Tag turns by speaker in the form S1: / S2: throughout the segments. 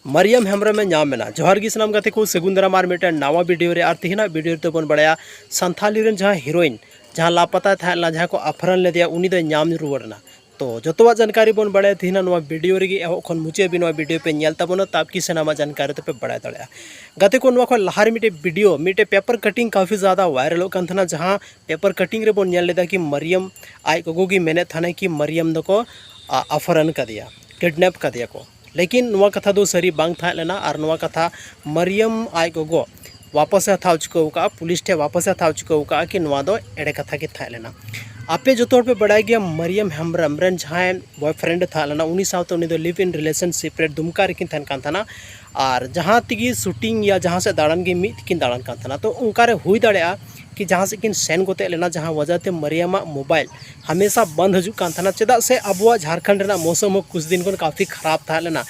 S1: मरियम हेम्ब्रम में नाम मेना जोहार गी सनाम गाते को सेगुन दाराम आर मिटन नावा वीडियो रे आर तिहिना वीडियो तो बन बड़ाया संथाली रेन जहां हीरोइन जहां लापता था जहां को अपहरण ले दिया उनी दो नाम रुवाड़ना तो जोतवा जानकारी बन बड़ाया तिहिना नवा वीडियो रे एहो खन मुचे भी नवा वीडियो पे नेल ताबोना ताबकी सेनामा जानकारी तो पे बड़ा दड़या गाते को नवा को लहार मिटे वीडियो मिटे पेपर कटिंग काफ़ी ज़्यादा वायरल कान थना जहां पेपर कटिंग रे बन नेल लेदा कि मरियम आय गोगो की मेने थाने कि मरियम दो को अपहरण कर दिया किडनैप कर दिया को लेकिन नवा कथा दो सरी बांग था लेना और नवा कथा मरियम आय गोगो वापस हथाव चुका पुलिस ठे वापस हथाव चुका कि नवा दो एड़े कथा के था लेना आपे जो पे बड़ा गया मरियम हेम्ब्रम रेन जहां बॉयफ्रेंड था लेना उनी साथ उनी दो लिव इन रिलेशनशिप रे दुमका रेकिन थान कान थाना और जहां तिगी शूटिंग या जहां से दाड़ान गे मित किन दाड़ान कान थाना तो उनका रे हुई दाड़ेया कि जहाँ से किन सेन गोते लेना जहाँ वजह ते मरियम मोबाइल हमेशा बंद हजू कान थाना चेदा से अब झारखंड रेना मौसम कुछ दिन को काफ़ी खराब था लेना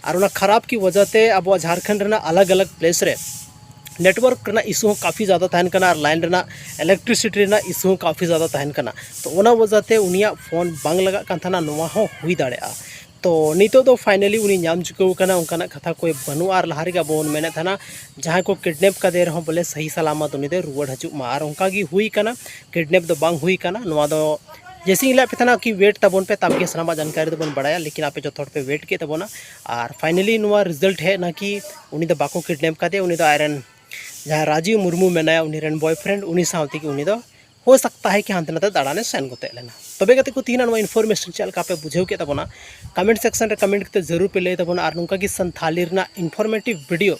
S1: और उना खराब की वजह ते अब झारखंड रेना अलग अलग प्लेस रे नेटवर्क रेना इशू काफ़ी ज़्यादा तहन कना और लाइन रेना इलेक्ट्रिसिटी रेना इशू काफ़ी ज़्यादा तहन कना तो उना वजह ते उनिया फोन बांग लगा कान थाना नोवा हो हुई दाड़ेया तो नितो तो फाइनली उनी नाम चुकाव कना उनका कथा कोई बनू और लहारे का बोन मेने थाना जहाँ को किडनैप का दे रहा बोले सही सलामत उनी दे रुवाड़ हजू मा और उनका की हुई कना किडनैप दो बांग हुई कना नोवा दो जैसे इला पे थाना कि वेट तबोन पे तब के सनामा जानकारी तो बन बढ़ाया लेकिन आपे जो थोड़ पे वेट के तबोना और फाइनली नोवा रिजल्ट है ना कि उनी दो बाको किडनैप का दे उनी दो आयरन जहाँ राजीव मुर्मू मेनाया उनी रेन बॉयफ्रेंड उनी साथी की उनी दो हो सकता है कि हांते नाते दाड़ाने सेन गोते लेना तबे गते को तीन नवा इनफॉरमेशन चल का पे बुझेव के तबोना कमेंट सेक्शन रे कमेंट करते जरूर पे ले तबोना और नुका की संथाली रेना इनफॉर्मेटिव वीडियो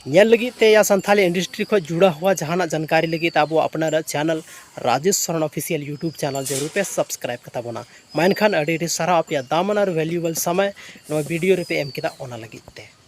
S1: नेल लगी ते या संथाली इंडस्ट्री को जुड़ा हुआ जहाना जानकारी लगी अब अपना channel Rajesh Saran official YouTube channel जरूर पे सब्सक्राइब करता बोना माइन खान अड़ी सारा आप दामन और वैल्यूएबल समय वीडियो रे पे एम किदा ओना लगी ते।